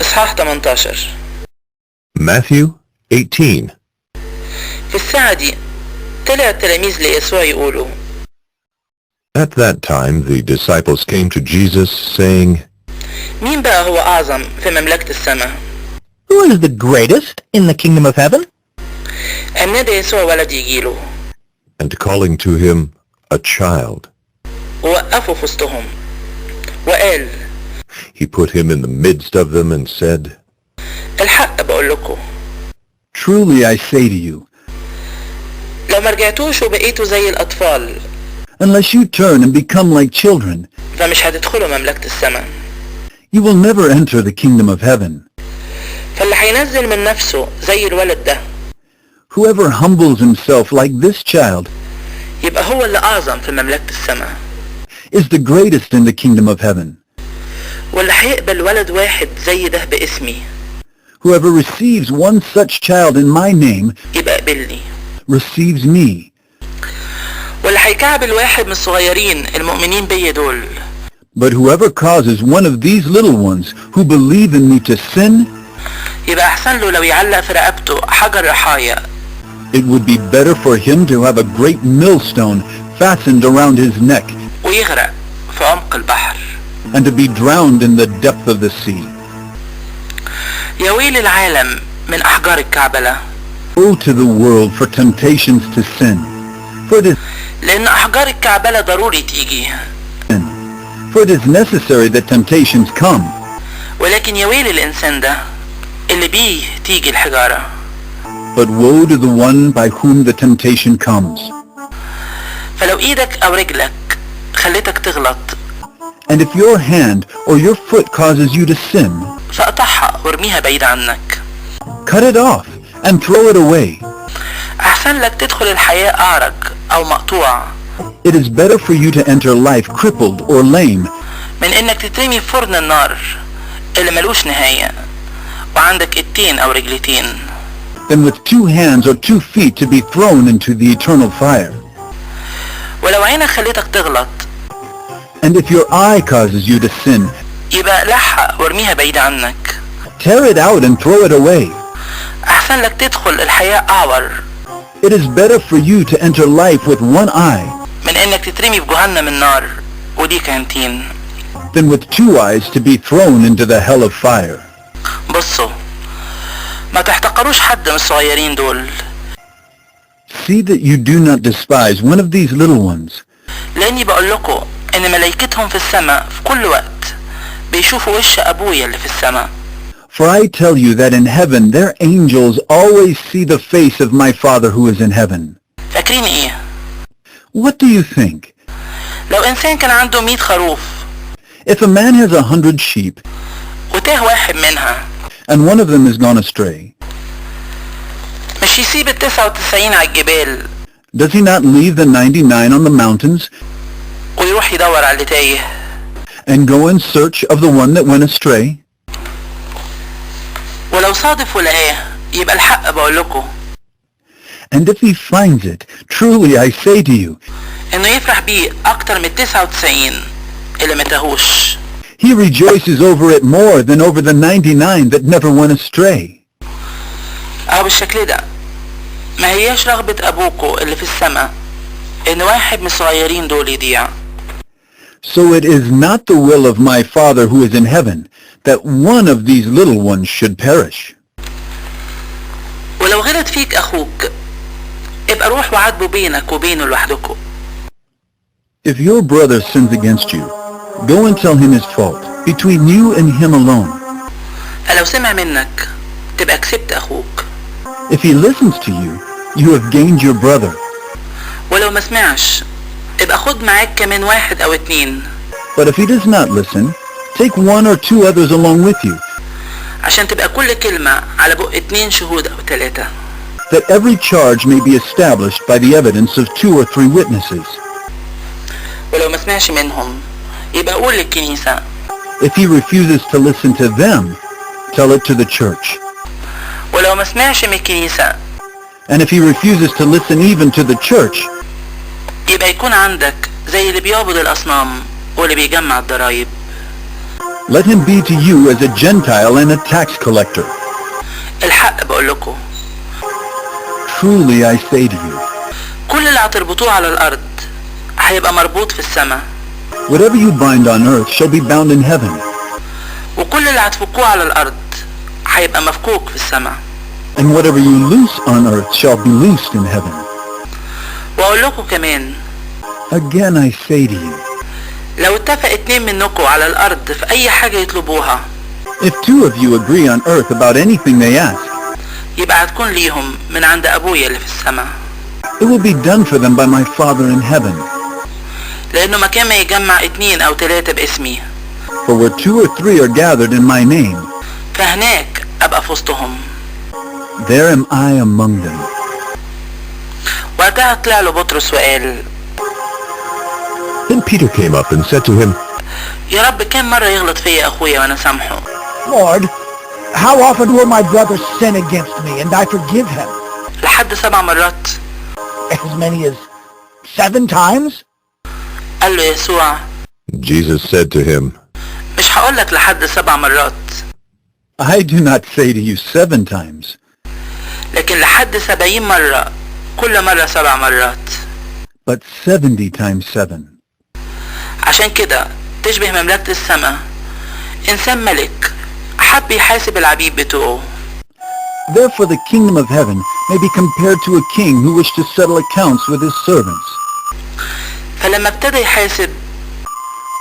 إصحاح 18. Matthew 18. في الساعة دي طلع التلاميذ ليسوع يقولوا: At that time the disciples came to Jesus saying, مين بقى هو أعظم في مملكة السماء؟ Who is the greatest in the kingdom of heaven? قام نادى يسوع ولد يجيله and calling to him a child, ووقفه في وسطهم وقال: he put him in the midst of them and said, الحق بقول لكم، Truly I say to you, لو ما رجعتوش وبقيتوا زي الأطفال unless you turn and become like children, فمش هتدخلوا مملكة السماء. you will never enter the kingdom of heaven. فاللي هينزل من نفسه زي الولد ده Whoever humbles himself like this child يبقى هو اللي أعظم في مملكة السماء. is the greatest in the kingdom of heaven. واللي هيقبل ولد واحد زي ده باسمي Whoever receives one such child in my name يبقى قبلني. receives me. واللي هيكعبل واحد من الصغيرين المؤمنين بيا دول But whoever causes one of these little ones who believe in me to sin, يبقى أحسن له لو يعلق في رقبته حجر رحايا it would be better for him to have a great millstone fastened around his neck ويغرق في عمق البحر. and to be drowned in the depth of the sea. يا ويل العالم من أحجار الكعبلة، Woe to the world for temptations to sin, for it is لأن أحجار الكعبلة ضروري تيجي، sin. For it is necessary that temptations come, ولكن يا ويل الإنسان ده اللي بيه تيجي الحجارة. but woe to the one by whom the temptation comes. فلو إيدك أو رجلك خلتك تغلط And if your hand or your foot causes you to sin, فاقطعها وارميها بعيد عنك. cut it off and throw it away. أحسن لك تدخل الحياة أعرج أو مقطوع It is better for you to enter life crippled or lame من إنك تترمي في فرن النار اللي ملوش نهاية وعندك إيدين أو رجلتين. than with 2 hands or 2 feet to be thrown into the eternal fire. ولو عينك خلتك تغلط And if your eye causes you to sin, يبقى لحق وارميها بعيد عنك. tear it out and throw it away. أحسن لك تدخل الحياة أعور It is better for you to enter life with 1 eye من إنك تترمي في جهنم النار ودي كانتين. than with 2 eyes to be thrown into the hell of fire. بصوا، ما تحتقروش حد من الصغيرين دول، See that you do not despise one of these little ones, لأني بقول لكم إن ملايكتهم في السماء في كل وقت بيشوفوا وش أبويا اللي في السماء. for I tell you that in heaven their angels always see the face of my Father who is in heaven. فاكرين إيه؟ What do you think? لو إنسان كان عنده 100 خروف If a man has 100 sheep وتاه واحد منها and one of them is gone astray, مش يسيب ال99 على الجبال does he not leave the 99 on the mountains ويروح يدور على اللي تايه؟ and go in search of the one that went astray? ولو صادف ولقاه يبقى الحق بقول لكم And if he finds it, truly I say to you, إنه يفرح بيه أكتر من 99 اللي ما تاهوش. he rejoices over it more than over the 99 that never went astray. أو بالشكل ده ما هياش رغبة أبوكو اللي في السماء إن واحد من الصغيرين دول يضيع. So it is not the will of my Father who is in heaven that one of these little ones should perish. ولو غلط فيك أخوك ابقى روح وعاتبه بينك وبينه لوحدكوا. If your brother sins against you, go and tell him his fault between you and him alone. فلو سمع منك تبقى كسبت أخوك. If he listens to you, you have gained your brother. ولو ما سمعش ابقى خد معاك كمان واحد أو 2 But if he does not listen, take 1 or 2 others along with you, عشان تبقى كل كلمة على بق 2 شهود أو 3. that every charge may be established by the evidence of 2 or 3 witnesses. ولو ما سمعش منهم يبقى قول للكنيسة. If he refuses to listen to them, tell it to the church. ولو ما سمعش من الكنيسة And if he refuses to listen even to the church, يبقى يكون عندك زي اللي بيعبد الأصنام واللي بيجمع الضرايب. Let him be to you as a Gentile and a tax collector. الحق بقول لكم، Truly I say to you, كل اللي هتربطوه على الأرض هيبقى مربوط في السماء، whatever you bind on earth shall be bound in heaven, وكل اللي هتفكوه على الأرض هيبقى مفكوك في السماء. and whatever you loose on earth shall be loosed in heaven. وأقول لكم كمان، Again I say to you, لو اتفق 2 منكم على الأرض في أي حاجة يطلبوها، if 2 of you agree on earth about anything they ask, يبقى هتكون ليهم من عند أبويا اللي في السماء. it will be done for them by my Father in heaven. لأنه مكان ما يجمع 2 أو 3 باسمي، For where 2 or 3 are gathered in my name, فهناك أبقى في وسطهم. there am I among them. وقتها طلع له بطرس وقال: Then Peter came up and said to him, يا رب كم مرة يغلط فيا أخويا وأنا سامحه؟ Lord, how often will my brother sin against me and I forgive him? لحد 7 مرات. As many as 7 times? قال له يسوع: Jesus said to him, مش هقولك لحد 7 مرات، I do not say to you 7 times, لكن لحد 70 مرة، كل مرة 7 مرات. but 70 times 7. عشان كده تشبه مملكة السماء إنسان ملك حب يحاسب العبيد بتوعه. Therefore the kingdom of heaven may be compared to a king who wished to settle accounts with his servants. فلما ابتدى يحاسب،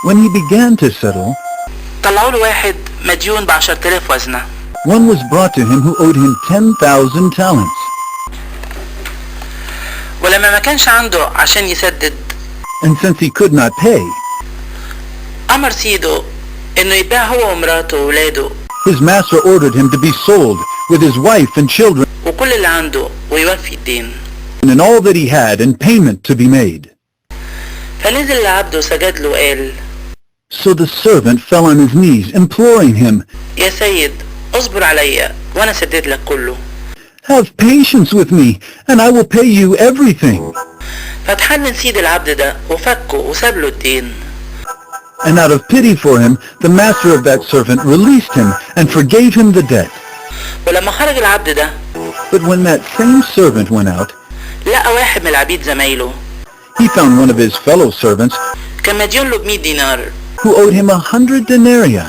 When he began to settle, طلعوا له واحد مديون ب10,000 وزنة. one was brought to him who owed him 10,000 talents. ولما ما كانش عنده عشان يسدد، And since he could not pay, أمر سيده إنه يبيع هو ومراته وولاده his master ordered him to be sold with his wife and children وكل اللي عنده ويوفي الدين. and all that he had and payment to be made. فنزل لعبده وسجد له وقال: So the servant fell on his knees, imploring him, يا سيد اصبر عليا وأنا سدد لك كله. Have patience with me, and I will pay you everything. فتحنن سيد العبد ده وفكه وساب له الدين. And out of pity for him, the master of that servant released him and forgave him the debt. ولما خرج العبد ده، But when that same servant went out, لقى واحد من العبيد زمايله he found one of his fellow servants كان مديون له ب100 دينار، who owed him 100 denarii.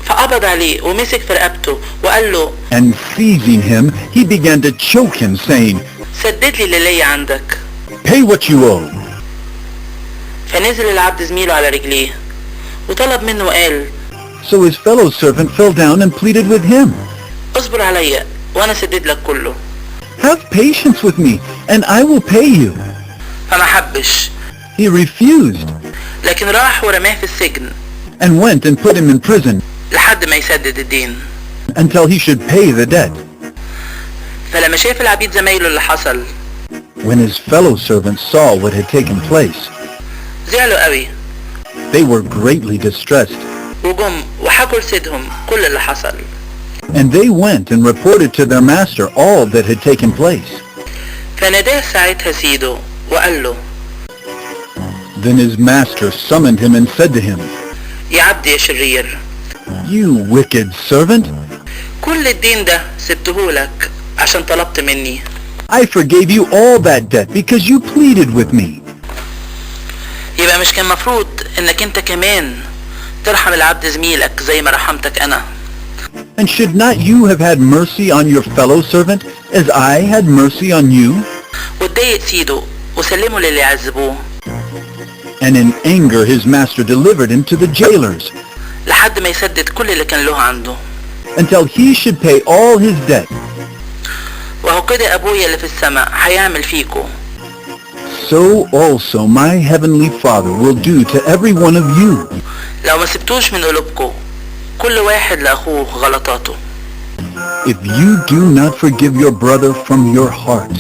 فقبض عليه ومسك في رقبته وقال له: And seizing him, he began to choke him, saying, سدد لي اللي ليا عندك. Pay what you owe. فنزل العبد زميله على رجليه وطلب منه وقال: So his fellow servant fell down and pleaded with him, اصبر عليا وانا سدد لك كله. Have patience with me, and I will pay you. فما حبش، He refused, لكن راح ورماه في السجن and went and put him in prison لحد ما يسدد الدين. until he should pay the debt. فلما شاف العبيد زمايله اللي حصل، When his fellow servants saw what had taken place, زعلوا قوي they were greatly distressed, وجم وحكوا لسيدهم كل اللي حصل. and they went and reported to their master all that had taken place. فناداه ساعتها سيده وقال له: Then his master summoned him and said to him, يا عبد يا شرير، You wicked servant, كل الدين ده سبتهولك عشان طلبت مني. I forgave you all that debt because you pleaded with me. يبقى مش كان مفروض انك انت كمان ترحم العبد زميلك زي ما رحمتك انا؟ And should not you have had mercy on your fellow servant as I had mercy on you? واتضايق سيده وسلمه للي يعذبوه And in anger his master delivered him to the jailers لحد ما يسدد كل اللي كان له عنده. until he should pay all his debt. وهو كده ابويا اللي في السماء هيعمل فيكو. So also my heavenly Father will do to every one of you. لو ما سبتوش من قلوبكو كل واحد لأخوه غلطاته. If you do not forgive your brother from your heart,